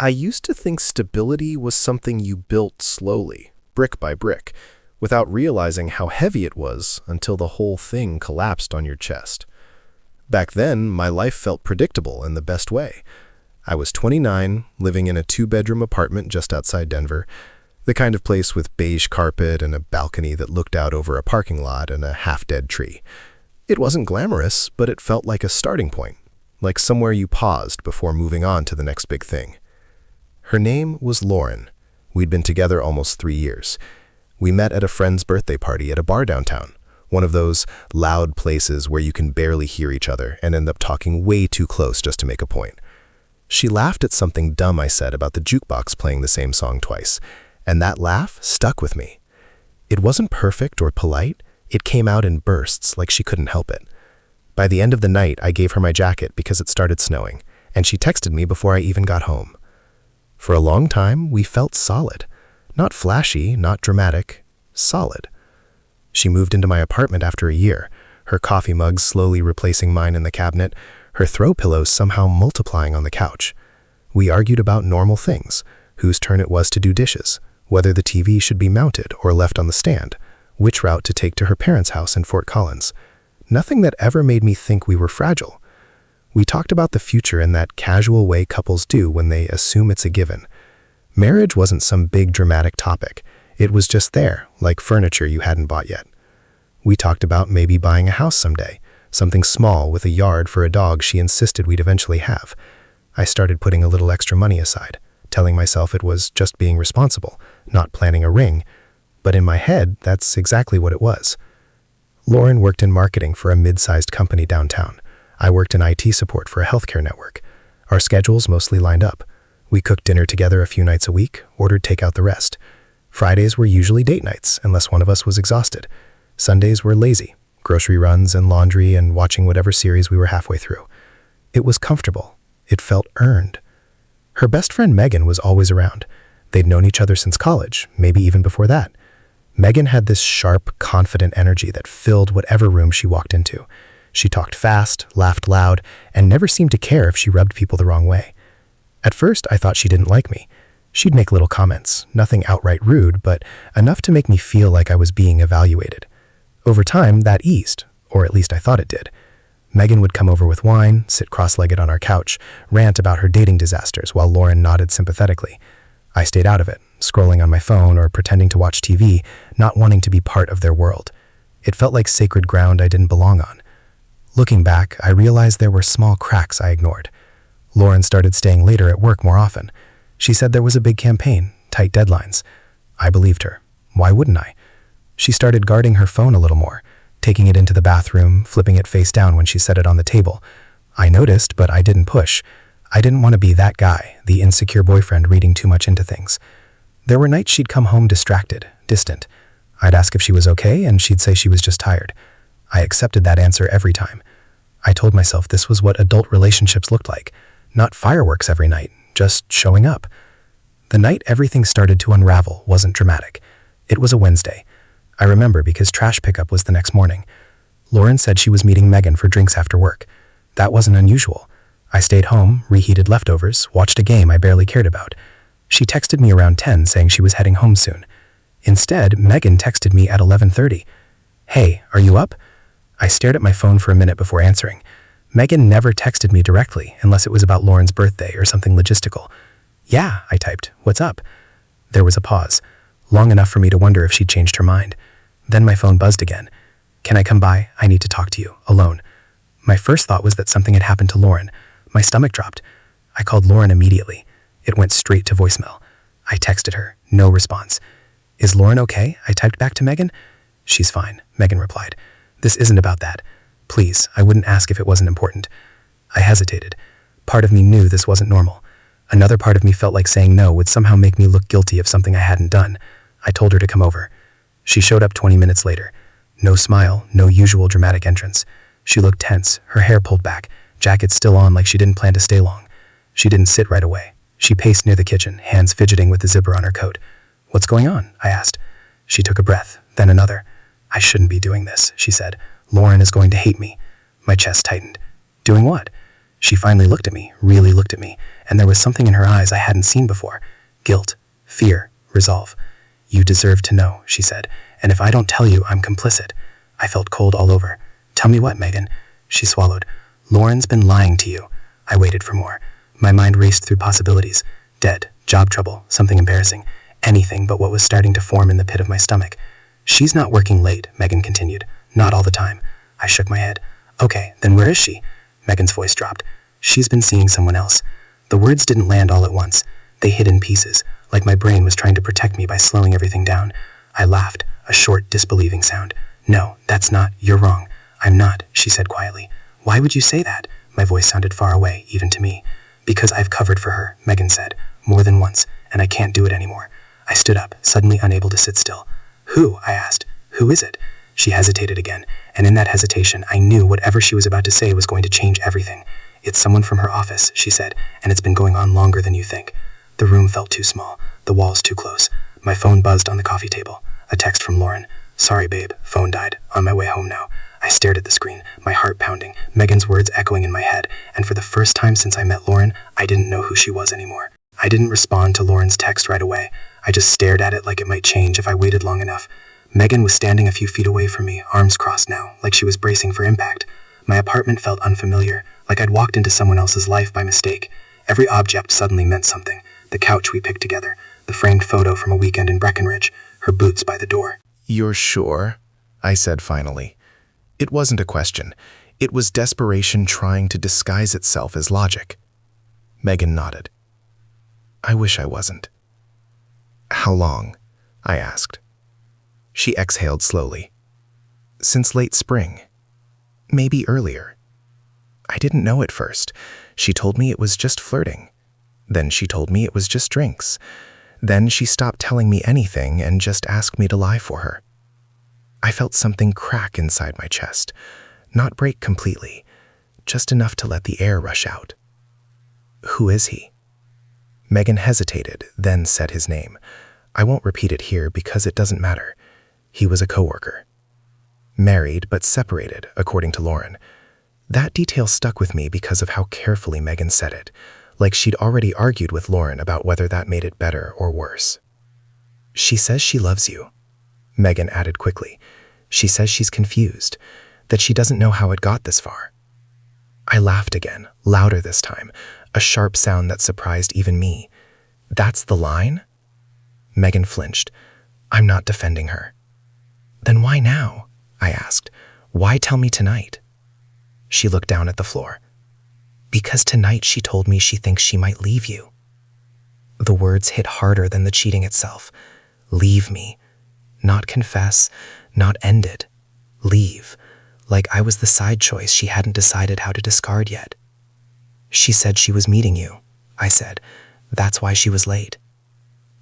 I used to think stability was something you built slowly, brick by brick, without realizing how heavy it was until the whole thing collapsed on your chest. Back then, my life felt predictable in the best way. I was 29, living in a two-bedroom apartment just outside Denver, the kind of place with beige carpet and a balcony that looked out over a parking lot and a half-dead tree. It wasn't glamorous, but it felt like a starting point, like somewhere you paused before moving on to the next big thing. Her name was Lauren. We'd been together almost 3 years. We met at a friend's birthday party at a bar downtown, one of those loud places where you can barely hear each other and end up talking way too close just to make a point. She laughed at something dumb I said about the jukebox playing the same song twice, and that laugh stuck with me. It wasn't perfect or polite. It came out in bursts like she couldn't help it. By the end of the night, I gave her my jacket because it started snowing, and she texted me before I even got home. For a long time, we felt solid. Not flashy, not dramatic, solid. She moved into my apartment after a year, her coffee mug slowly replacing mine in the cabinet, her throw pillows somehow multiplying on the couch. We argued about normal things, whose turn it was to do dishes, whether the TV should be mounted or left on the stand, which route to take to her parents' house in Fort Collins. Nothing that ever made me think we were fragile. We talked about the future in that casual way couples do when they assume it's a given. Marriage wasn't some big dramatic topic. It was just there, like furniture you hadn't bought yet. We talked about maybe buying a house someday, something small with a yard for a dog she insisted we'd eventually have. I started putting a little extra money aside, telling myself it was just being responsible, not planning a ring. But in my head, that's exactly what it was. Lauren worked in marketing for a mid-sized company downtown. I worked in IT support for a healthcare network. Our schedules mostly lined up. We cooked dinner together a few nights a week, ordered takeout the rest. Fridays were usually date nights, unless one of us was exhausted. Sundays were lazy, grocery runs and laundry and watching whatever series we were halfway through. It was comfortable. It felt earned. Her best friend Megan was always around. They'd known each other since college, maybe even before that. Megan had this sharp, confident energy that filled whatever room she walked into. She talked fast, laughed loud, and never seemed to care if she rubbed people the wrong way. At first, I thought she didn't like me. She'd make little comments, nothing outright rude, but enough to make me feel like I was being evaluated. Over time, that eased, or at least I thought it did. Megan would come over with wine, sit cross-legged on our couch, rant about her dating disasters while Lauren nodded sympathetically. I stayed out of it, scrolling on my phone or pretending to watch TV, not wanting to be part of their world. It felt like sacred ground I didn't belong on. Looking back, I realized there were small cracks I ignored. Lauren started staying later at work more often. She said there was a big campaign, tight deadlines. I believed her. Why wouldn't I? She started guarding her phone a little more, taking it into the bathroom, flipping it face down when she set it on the table. I noticed, but I didn't push. I didn't want to be that guy, the insecure boyfriend reading too much into things. There were nights she'd come home distracted, distant. I'd ask if she was okay, and she'd say she was just tired. I accepted that answer every time. I told myself this was what adult relationships looked like. Not fireworks every night, just showing up. The night everything started to unravel wasn't dramatic. It was a Wednesday. I remember because trash pickup was the next morning. Lauren said she was meeting Megan for drinks after work. That wasn't unusual. I stayed home, reheated leftovers, watched a game I barely cared about. She texted me around 10 saying she was heading home soon. Instead, Megan texted me at 11:30. "Hey, are you up?" I stared at my phone for a minute before answering. Megan never texted me directly unless it was about Lauren's birthday or something logistical. "Yeah," I typed. "What's up?" There was a pause, long enough for me to wonder if she'd changed her mind. Then my phone buzzed again. "Can I come by? I need to talk to you, alone." My first thought was that something had happened to Lauren. My stomach dropped. I called Lauren immediately. It went straight to voicemail. I texted her. No response. "Is Lauren okay?" I typed back to Megan. "She's fine," Megan replied. "This isn't about that. Please, I wouldn't ask if it wasn't important." I hesitated. Part of me knew this wasn't normal. Another part of me felt like saying no would somehow make me look guilty of something I hadn't done. I told her to come over. She showed up 20 minutes later. No smile, no usual dramatic entrance. She looked tense, her hair pulled back, jacket still on like she didn't plan to stay long. She didn't sit right away. She paced near the kitchen, hands fidgeting with the zipper on her coat. "What's going on?" I asked. She took a breath, then another. "I shouldn't be doing this," she said. "Lauren is going to hate me." My chest tightened. "Doing what?" She finally looked at me, really looked at me, and there was something in her eyes I hadn't seen before. Guilt, fear, resolve. "You deserve to know," she said, "and if I don't tell you, I'm complicit." I felt cold all over. "Tell me what, Megan?" She swallowed. "Lauren's been lying to you." I waited for more. My mind raced through possibilities. Dead, job trouble, something embarrassing, anything but what was starting to form in the pit of my stomach. "She's not working late," Megan continued. "Not all the time." I shook my head. "Okay, then where is she?" Megan's voice dropped. "She's been seeing someone else." The words didn't land all at once. They hid in pieces, like my brain was trying to protect me by slowing everything down. I laughed, a short, disbelieving sound. "No, that's not. You're wrong." "I'm not," she said quietly. "Why would you say that?" My voice sounded far away, even to me. "Because I've covered for her," Megan said, "more than once, and I can't do it anymore." I stood up, suddenly unable to sit still. "Who?" I asked. "Who is it?" She hesitated again, and in that hesitation I knew whatever she was about to say was going to change everything. "It's someone from her office," she said, "and it's been going on longer than you think." The room felt too small, the walls too close. My phone buzzed on the coffee table. A text from Lauren. "Sorry, babe, phone died. On my way home now." I stared at the screen, my heart pounding, Megan's words echoing in my head, and for the first time since I met Lauren, I didn't know who she was anymore. I didn't respond to Lauren's text right away. I just stared at it like it might change if I waited long enough. Megan was standing a few feet away from me, arms crossed now, like she was bracing for impact. My apartment felt unfamiliar, like I'd walked into someone else's life by mistake. Every object suddenly meant something. The couch we picked together, the framed photo from a weekend in Breckenridge, her boots by the door. "You're sure?" I said finally. It wasn't a question. It was desperation trying to disguise itself as logic. Megan nodded. "I wish I wasn't." "How long?" I asked. She exhaled slowly. "Since late spring. Maybe earlier." I didn't know at first. She told me it was just flirting. Then she told me it was just drinks. Then she stopped telling me anything and just asked me to lie for her. I felt something crack inside my chest, not break completely, just enough to let the air rush out. "Who is he?" Megan hesitated, then said his name. I won't repeat it here because it doesn't matter. He was a coworker. Married but separated, according to Lauren. That detail stuck with me because of how carefully Megan said it, like she'd already argued with Lauren about whether that made it better or worse. "She says she loves you," Megan added quickly. "She says she's confused, that she doesn't know how it got this far." I laughed again, louder this time, a sharp sound that surprised even me. "That's the line?" Megan flinched. "I'm not defending her." "Then why now?" I asked. "Why tell me tonight?" She looked down at the floor. "Because tonight she told me she thinks she might leave you." The words hit harder than the cheating itself. Leave me. Not confess, not end it. Leave. Like I was the side choice she hadn't decided how to discard yet. "She said she was meeting you," I said. "That's why she was late."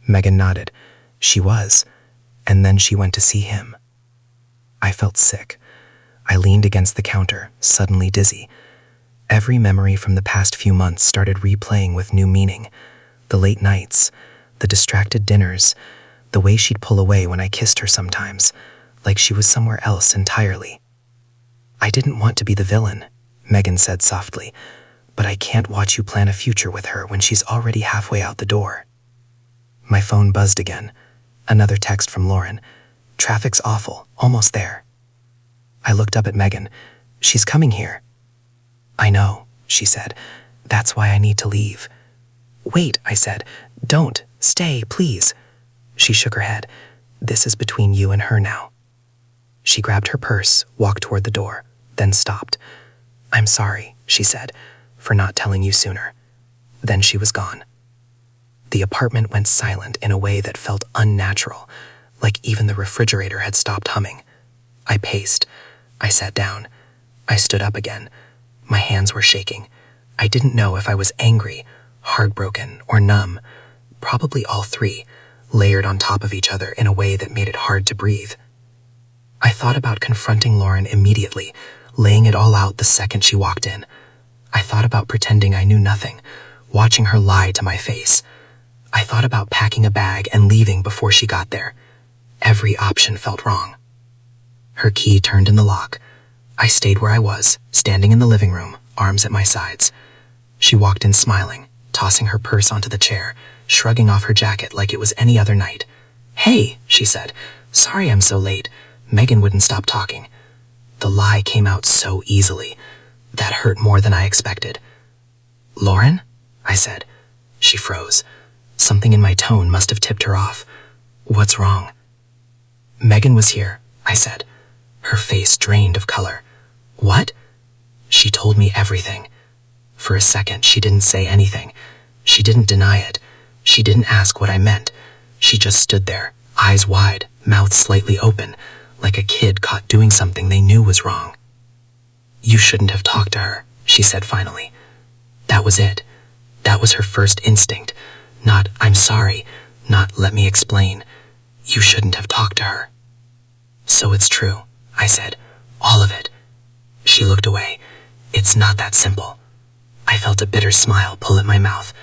Megan nodded. "She was. And then she went to see him." I felt sick. I leaned against the counter, suddenly dizzy. Every memory from the past few months started replaying with new meaning. The late nights, the distracted dinners, the way she'd pull away when I kissed her sometimes, like she was somewhere else entirely. "I didn't want to be the villain," Megan said softly, "but I can't watch you plan a future with her when she's already halfway out the door." My phone buzzed again. Another text from Lauren. "Traffic's awful, almost there." I looked up at Megan. "She's coming here." "I know," she said. "That's why I need to leave." "Wait," I said. "Don't. Stay, please." She shook her head. "This is between you and her now." She grabbed her purse, walked toward the door, then stopped. "I'm sorry," she said, "for not telling you sooner." Then she was gone. The apartment went silent in a way that felt unnatural, like even the refrigerator had stopped humming. I paced. I sat down. I stood up again. My hands were shaking. I didn't know if I was angry, heartbroken, or numb. Probably all three, layered on top of each other in a way that made it hard to breathe. I thought about confronting Lauren immediately, laying it all out the second she walked in. I thought about pretending I knew nothing, watching her lie to my face. I thought about packing a bag and leaving before she got there. Every option felt wrong. Her key turned in the lock. I stayed where I was, standing in the living room, arms at my sides. She walked in smiling, tossing her purse onto the chair, shrugging off her jacket like it was any other night. "Hey," she said. "Sorry I'm so late." Megan wouldn't stop talking. The lie came out so easily. That hurt more than I expected. "Lauren?" I said. She froze. Something in my tone must have tipped her off. "What's wrong?" "Megan was here," I said. Her face drained of color. "What?" She told me everything. For a second, she didn't say anything. She didn't deny it. She didn't ask what I meant. She just stood there, eyes wide, mouth slightly open, like a kid caught doing something they knew was wrong. "You shouldn't have talked to her," she said finally. That was it. That was her first instinct. Not, "I'm sorry," not, "let me explain." You shouldn't have talked to her. "So it's true," I said. "All of it." She looked away. "It's not that simple." I felt a bitter smile pull at my mouth.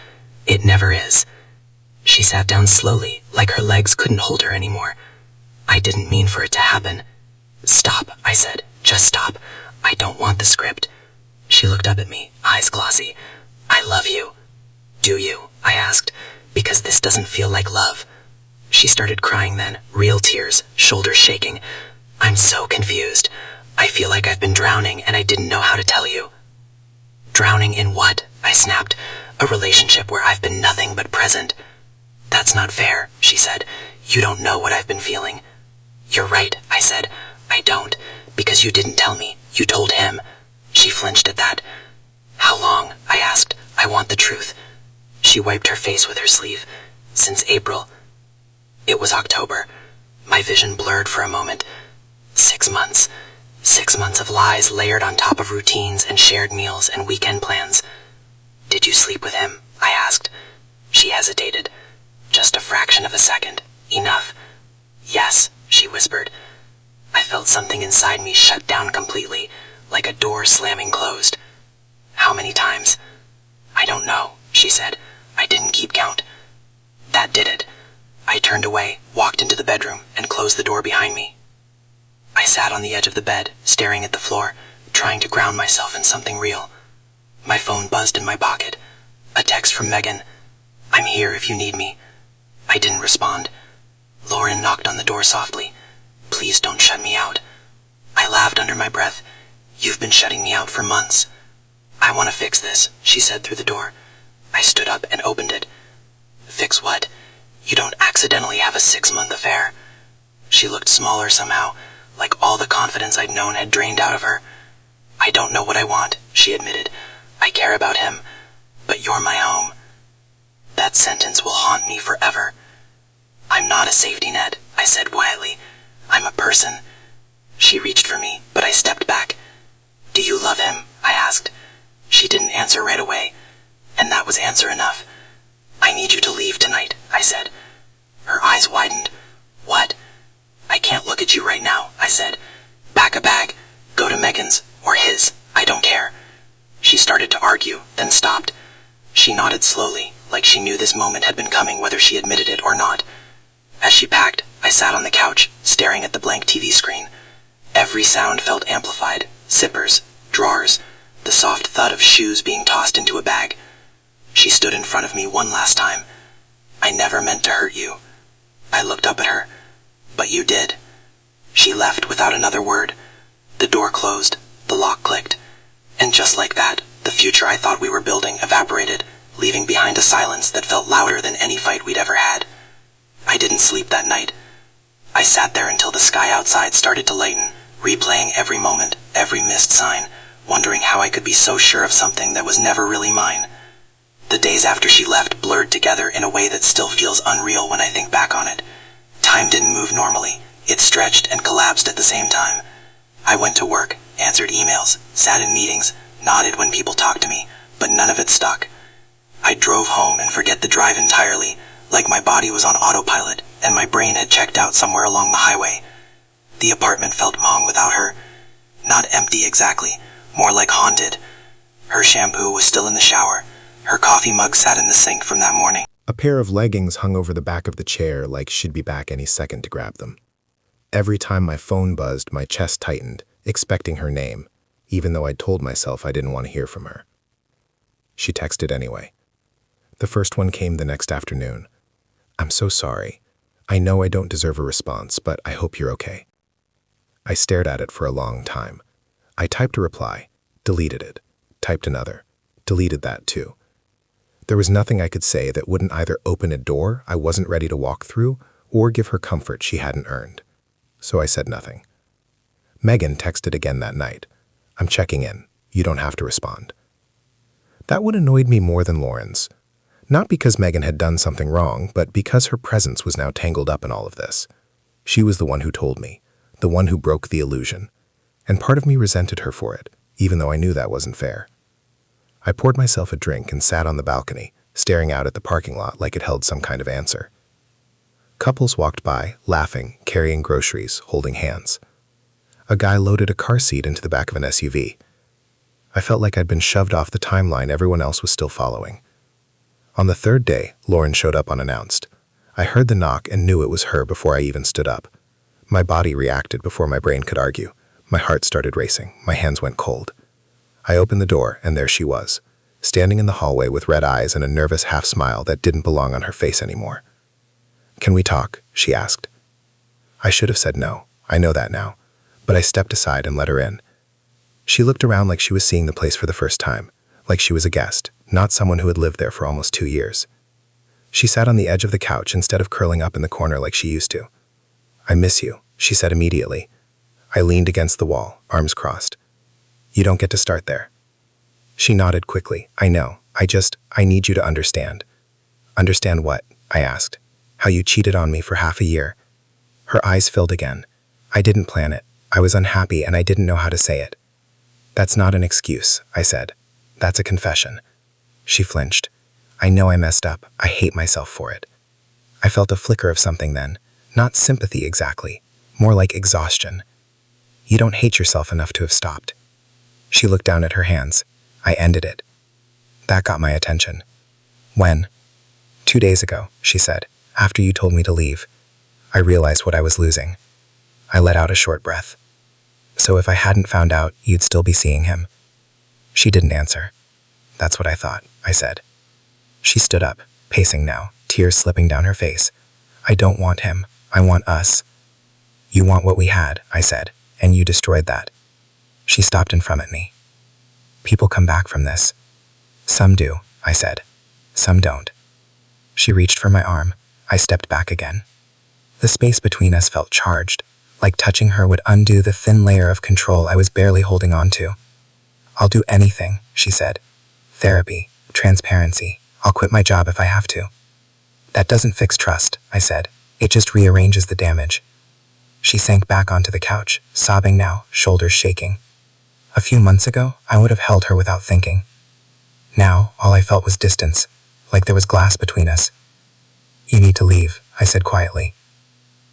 "It never is." She sat down slowly, like her legs couldn't hold her anymore. "I didn't mean for it to happen." "Stop," I said. "Just stop. I don't want the script." She looked up at me, eyes glossy. "I love you." "Do you?" I asked. "Because this doesn't feel like love." She started crying then, real tears, shoulders shaking. "I'm so confused. I feel like I've been drowning and I didn't know how to tell you." "Drowning in what?" I snapped. "A relationship where I've been nothing but present." "That's not fair," she said. "You don't know what I've been feeling." "You're right," I said. "I don't, because you didn't tell me. You told him." She flinched at that. "How long?" I asked. "I want the truth." She wiped her face with her sleeve. "Since April." It was October. My vision blurred for a moment. 6 months. 6 months of lies layered on top of routines and shared meals and weekend plans. "Did you sleep with him?" I asked. She hesitated. Just a fraction of a second. Enough. "Yes," she whispered. I felt something inside me shut down completely, like a door slamming closed. "How many times?" "I don't know," she said. "I didn't keep count." That did it. I turned away, walked into the bedroom, and closed the door behind me. I sat on the edge of the bed, staring at the floor, trying to ground myself in something real. My phone buzzed in my pocket. A text from Megan. "I'm here if you need me." I didn't respond. Lauren knocked on the door softly. "Please don't shut me out." I laughed under my breath. "You've been shutting me out for months." "I want to fix this," she said through the door. I stood up and opened it. "Fix what?" "You don't accidentally have a 6-month affair." She looked smaller somehow, like all the confidence I'd known had drained out of her. "I don't know what I want," she admitted. "I care about him, but you're my home." That sentence will haunt me forever. "I'm not a safety net," I said quietly. "I'm a person." She reached for me, but I stepped back. "Do you love him?" I asked. She didn't answer right away, and that was answer enough. "I need you to leave tonight," I said. Her eyes widened. "What?" "I can't look at you right now," I said. "Pack a bag. Go to Megan's, or his. I don't care." She started to argue, then stopped. She nodded slowly, like she knew this moment had been coming whether she admitted it or not. As she packed, I sat on the couch, staring at the blank TV screen. Every sound felt amplified. Zippers, drawers, the soft thud of shoes being tossed into a bag. She stood in front of me one last time. "I never meant to hurt you." I looked up at her. "But you did." She left without another word. The door closed, the lock clicked, and just like that, the future I thought we were building evaporated, leaving behind a silence that felt louder than any fight we'd ever had. I didn't sleep that night. I sat there until the sky outside started to lighten, replaying every moment, every missed sign, wondering how I could be so sure of something that was never really mine. The days after she left blurred together in a way that still feels unreal when I think back on it. Time didn't move normally. It stretched and collapsed at the same time. I went to work, answered emails, sat in meetings, nodded when people talked to me, but none of it stuck. I drove home and forget the drive entirely, like my body was on autopilot and my brain had checked out somewhere along the highway. The apartment felt wrong without her. Not empty exactly, more like haunted. Her shampoo was still in the shower. Her coffee mug sat in the sink from that morning. A pair of leggings hung over the back of the chair like she'd be back any second to grab them. Every time my phone buzzed, my chest tightened, expecting her name, even though I'd told myself I didn't want to hear from her. she texted anyway. The first one came the next afternoon. I'm so sorry. I know I don't deserve a response, but I hope you're okay. I stared at it for a long time. I typed a reply, deleted it, typed another, deleted that too. There was nothing I could say that wouldn't either open a door I wasn't ready to walk through or give her comfort she hadn't earned. So I said nothing. Megan texted again that night. I'm checking in. You don't have to respond. That one annoyed me more than Lauren's. Not because Megan had done something wrong, but because her presence was now tangled up in all of this. She was the one who told me, the one who broke the illusion. And part of me resented her for it, even though I knew that wasn't fair. I poured myself a drink and sat on the balcony, staring out at the parking lot like it held some kind of answer. Couples walked by, laughing, carrying groceries, holding hands. A guy loaded a car seat into the back of an SUV. I felt like I'd been shoved off the timeline everyone else was still following. On the third day, Lauren showed up unannounced. I heard the knock and knew it was her before I even stood up. My body reacted before my brain could argue. My heart started racing. My hands went cold. I opened the door, and there she was, standing in the hallway with red eyes and a nervous half-smile that didn't belong on her face anymore. Can we talk? She asked. I should have said no. I know that now. But I stepped aside and let her in. She looked around like she was seeing the place for the first time, like she was a guest, not someone who had lived there for almost 2 years. She sat on the edge of the couch instead of curling up in the corner like she used to. I miss you, she said immediately. I leaned against the wall, arms crossed. You don't get to start there. She nodded quickly. I know. I need you to understand. Understand what? I asked. How you cheated on me for half a year. Her eyes filled again. I didn't plan it. I was unhappy and I didn't know how to say it. That's not an excuse, I said. That's a confession. She flinched. I know I messed up. I hate myself for it. I felt a flicker of something then. Not sympathy exactly. More like exhaustion. You don't hate yourself enough to have stopped. She looked down at her hands. I ended it. That got my attention. When? 2 days ago, she said, after you told me to leave. I realized what I was losing. I let out a short breath. So if I hadn't found out, you'd still be seeing him. She didn't answer. That's what I thought, I said. She stood up, pacing now, tears slipping down her face. I don't want him. I want us. You want what we had, I said, and you destroyed that. She stopped in front of me. People come back from this. Some do, I said. Some don't. She reached for my arm. I stepped back again. The space between us felt charged, like touching her would undo the thin layer of control I was barely holding on to. I'll do anything, she said. Therapy, transparency. I'll quit my job if I have to. That doesn't fix trust, I said. It just rearranges the damage. She sank back onto the couch, sobbing now, shoulders shaking. A few months ago, I would have held her without thinking. Now, all I felt was distance, like there was glass between us. You need to leave, I said quietly.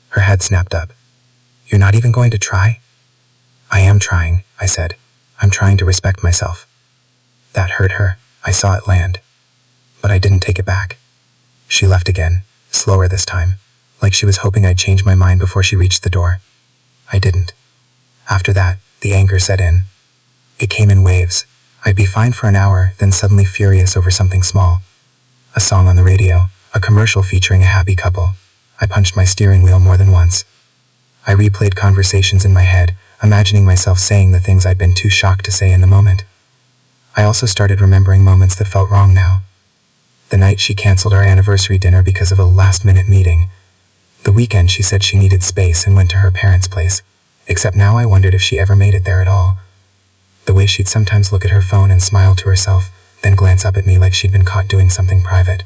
Her head snapped up. You're not even going to try? I am trying, I said. I'm trying to respect myself. That hurt her. I saw it land. But I didn't take it back. She left again, slower this time, like she was hoping I'd change my mind before she reached the door. I didn't. After that, the anger set in. It came in waves. I'd be fine for an hour, then suddenly furious over something small. A song on the radio, a commercial featuring a happy couple. I punched my steering wheel more than once. I replayed conversations in my head, imagining myself saying the things I'd been too shocked to say in the moment. I also started remembering moments that felt wrong now. The night she canceled our anniversary dinner because of a last-minute meeting. The weekend she said she needed space and went to her parents' place, except now I wondered if she ever made it there at all. The way she'd sometimes look at her phone and smile to herself, then glance up at me like she'd been caught doing something private.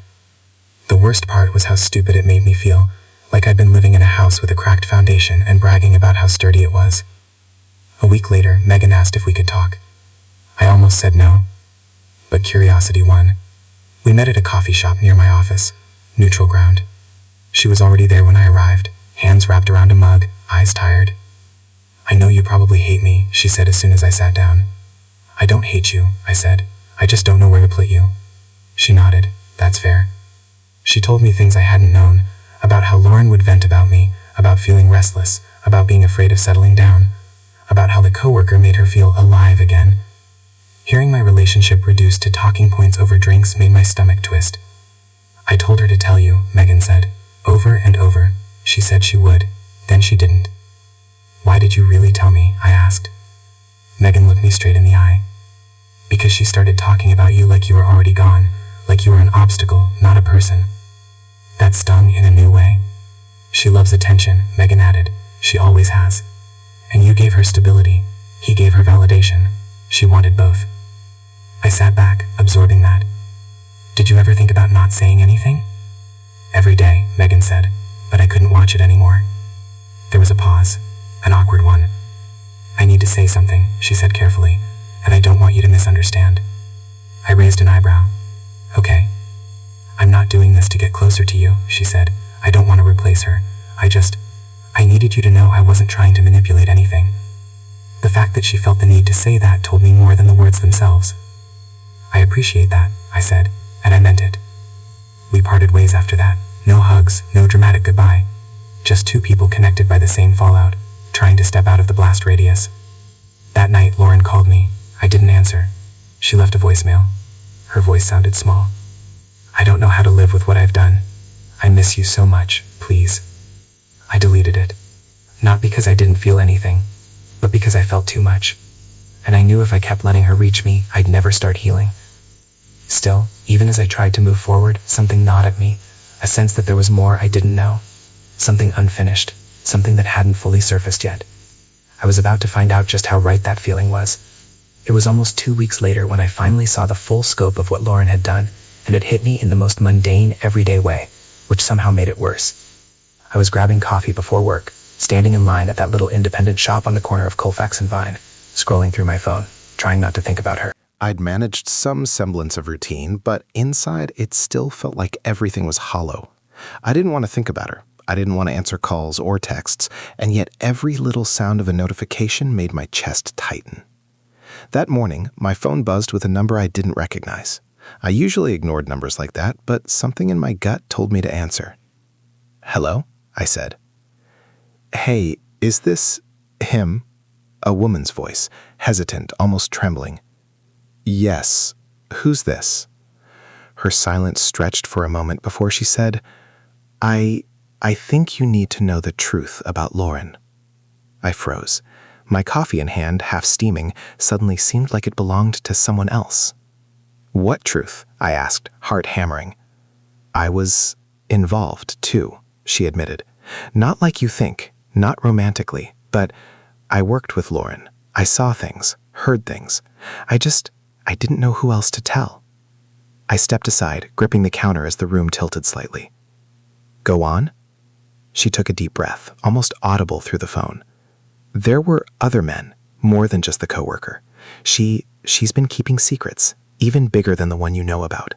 The worst part was how stupid it made me feel, like I'd been living in a house with a cracked foundation and bragging about how sturdy it was. A week later, Megan asked if we could talk. I almost said no, but curiosity won. We met at a coffee shop near my office, neutral ground. She was already there when I arrived, hands wrapped around a mug, eyes tired. I know you probably hate me, she said as soon as I sat down. I don't hate you, I said. I just don't know where to put you. She nodded. That's fair. She told me things I hadn't known, about how Lauren would vent about me, about feeling restless, about being afraid of settling down, about how the coworker made her feel alive again. Hearing my relationship reduced to talking points over drinks made my stomach twist. I told her to tell you, Megan said. Over and over. She said she would, then she didn't. Why did you really tell me? I asked. Megan looked me straight in the eye. Because she started talking about you like you were already gone, like you were an obstacle, not a person. That stung in a new way. She loves attention, Megan added. She always has. And you gave her stability. He gave her validation. She wanted both. I sat back, absorbing that. Did you ever think about not saying anything? Every day, Megan said, but I couldn't watch it anymore. There was a pause, an awkward one. I need to say something, she said carefully, and I don't want you to misunderstand. I raised an eyebrow. Okay. I'm not doing this to get closer to you, she said. I don't want to replace her. I needed you to know I wasn't trying to manipulate anything. The fact that she felt the need to say that told me more than the words themselves. I appreciate that, I said, and I meant it. We parted ways after that. No hugs, no dramatic goodbye. Just two people connected by the same fallout, trying to step out of the blast radius. That night, Lauren called me. I didn't answer. She left a voicemail. Her voice sounded small. I don't know how to live with what I've done. I miss you so much, please. I deleted it. Not because I didn't feel anything, but because I felt too much. And I knew if I kept letting her reach me, I'd never start healing. Still, even as I tried to move forward, something gnawed at me, a sense that there was more I didn't know. Something unfinished, something that hadn't fully surfaced yet. I was about to find out just how right that feeling was. It was almost 2 weeks later when I finally saw the full scope of what Lauren had done, and it hit me in the most mundane, everyday way, which somehow made it worse. I was grabbing coffee before work, standing in line at that little independent shop on the corner of Colfax and Vine, scrolling through my phone, trying not to think about her. I'd managed some semblance of routine, but inside it still felt like everything was hollow. I didn't want to think about her. I didn't want to answer calls or texts, and yet every little sound of a notification made my chest tighten. That morning, my phone buzzed with a number I didn't recognize. I usually ignored numbers like that, but something in my gut told me to answer. "Hello?" I said. "Hey, is this him?" A woman's voice, hesitant, almost trembling. "Yes. Who's this?" Her silence stretched for a moment before she said, I think you need to know the truth about Lauren." I froze. My coffee in hand, half steaming, suddenly seemed like it belonged to someone else. "What truth?" I asked, heart hammering. "I was involved, too," she admitted. "Not like you think, not romantically, but I worked with Lauren. I saw things, heard things. I didn't know who else to tell." I stepped aside, gripping the counter as the room tilted slightly. "Go on?" She took a deep breath, almost audible through the phone. "There were other men, more than just the coworker. She's been keeping secrets, even bigger than the one you know about.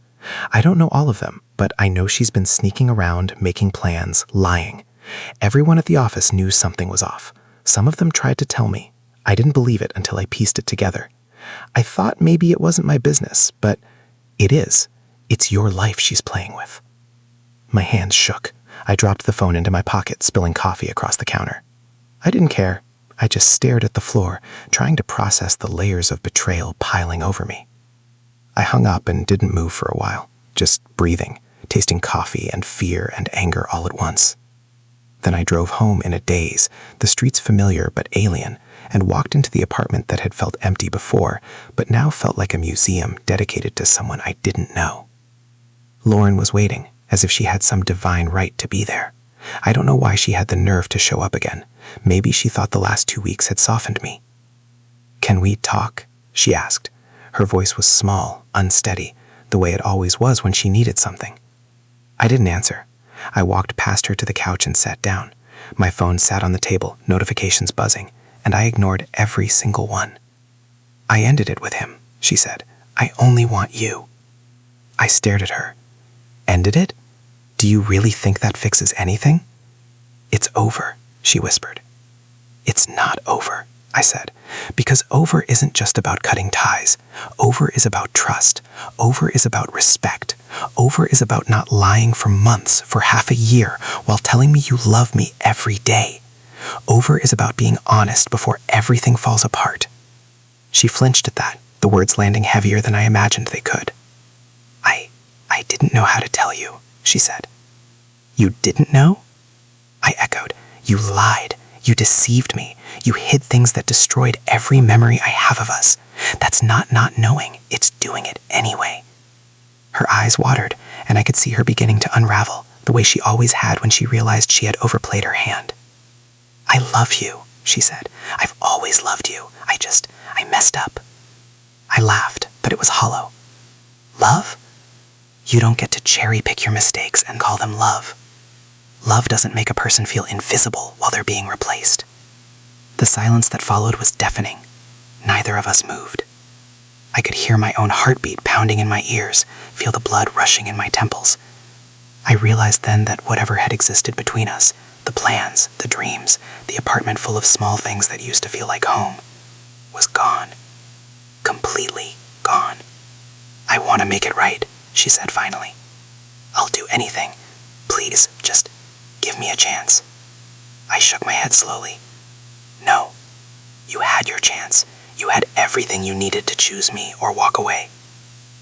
I don't know all of them, but I know she's been sneaking around, making plans, lying. Everyone at the office knew something was off. Some of them tried to tell me. I didn't believe it until I pieced it together. I thought maybe it wasn't my business, but it is. It's your life she's playing with." My hands shook. I dropped the phone into my pocket, spilling coffee across the counter. I didn't care. I just stared at the floor, trying to process the layers of betrayal piling over me. I hung up and didn't move for a while, just breathing, tasting coffee and fear and anger all at once. Then I drove home in a daze, the streets familiar but alien, and walked into the apartment that had felt empty before, but now felt like a museum dedicated to someone I didn't know. Lauren was waiting, as if she had some divine right to be there. I don't know why she had the nerve to show up again. Maybe she thought the last 2 weeks had softened me. "Can we talk?" she asked. Her voice was small, unsteady, the way it always was when she needed something. I didn't answer. I walked past her to the couch and sat down. My phone sat on the table, notifications buzzing, and I ignored every single one. "I ended it with him," she said. "I only want you." I stared at her. "Ended it? Do you really think that fixes anything?" "It's over," she whispered. "It's not over," I said, "because over isn't just about cutting ties. Over is about trust. Over is about respect. Over is about not lying for months, for half a year, while telling me you love me every day. Over is about being honest before everything falls apart." She flinched at that, the words landing heavier than I imagined they could. I didn't know how to tell you, she said. You didn't know? I echoed. You lied. You deceived me. You hid things that destroyed every memory I have of us. That's not knowing. It's doing it anyway. Her eyes watered, and I could see her beginning to unravel, the way she always had when she realized she had overplayed her hand. I love you, she said. I've always loved you. I messed up. I laughed, but it was hollow. Love? You don't get to cherry-pick your mistakes and call them love. Love doesn't make a person feel invisible while they're being replaced. The silence that followed was deafening. Neither of us moved. I could hear my own heartbeat pounding in my ears, feel the blood rushing in my temples. I realized then that whatever had existed between us, the plans, the dreams, the apartment full of small things that used to feel like home, was gone. Completely gone. I want to make it right, she said finally. I'll do anything. Please, just give me a chance. I shook my head slowly. No. You had your chance. You had everything you needed to choose me or walk away.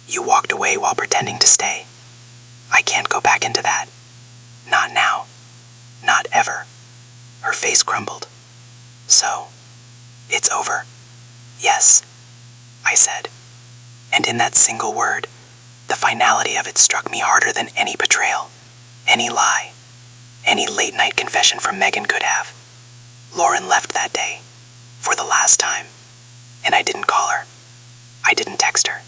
You walked away while pretending to stay. I can't go back into that. Not now. Not ever. Her face crumbled. So, it's over. Yes, I said. And in that single word, the finality of it struck me harder than any betrayal, any lie, any late-night confession from Megan could have. Lauren left that day, for the last time, and I didn't call her. I didn't text her.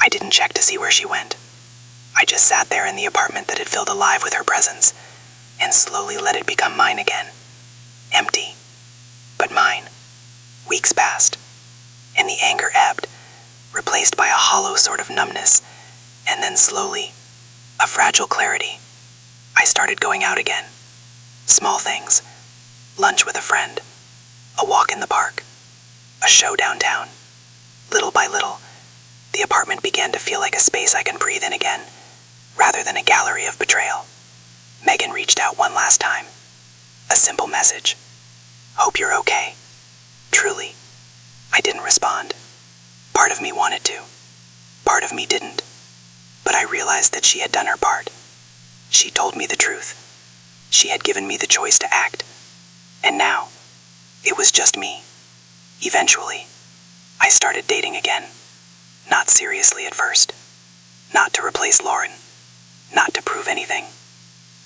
I didn't check to see where she went. I just sat there in the apartment that had filled alive with her presence, and slowly let it become mine again. Empty, but mine. Weeks passed, and the anger ebbed, replaced by a hollow sort of numbness, and then slowly, a fragile clarity. I started going out again. Small things. Lunch with a friend. A walk in the park. A show downtown. Little by little, the apartment began to feel like a space I can breathe in again, rather than a gallery of betrayal. Megan reached out one last time. A simple message. Hope you're okay. Truly. I didn't respond. Part of me wanted to. Part of me didn't. But I realized that she had done her part. She told me the truth. She had given me the choice to act. And now, it was just me. Eventually, I started dating again. Not seriously at first. Not to replace Lauren. Not to prove anything.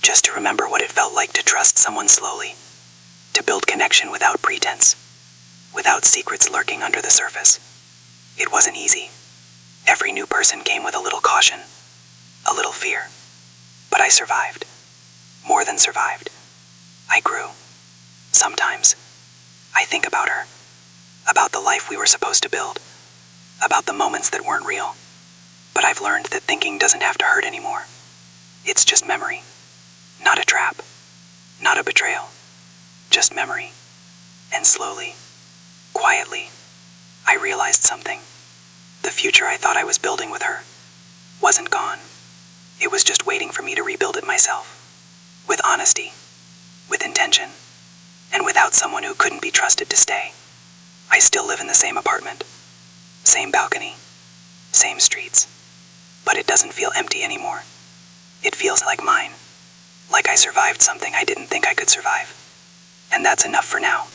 Just to remember what it felt like to trust someone slowly. To build connection without pretense. Without secrets lurking under the surface. It wasn't easy. Every new person came with a little caution. A little fear. But I survived. More than survived. I grew. Sometimes, I think about her. About the life we were supposed to build. About the moments that weren't real. But I've learned that thinking doesn't have to hurt anymore. It's just memory. Not a trap. Not a betrayal. Just memory. And slowly, quietly, I realized something. The future I thought I was building with her wasn't gone. It was just waiting for me to rebuild it myself. With honesty. With intention. And without someone who couldn't be trusted to stay. I still live in the same apartment. Same balcony. Same streets. But it doesn't feel empty anymore. It feels like mine. Like I survived something I didn't think I could survive. And that's enough for now.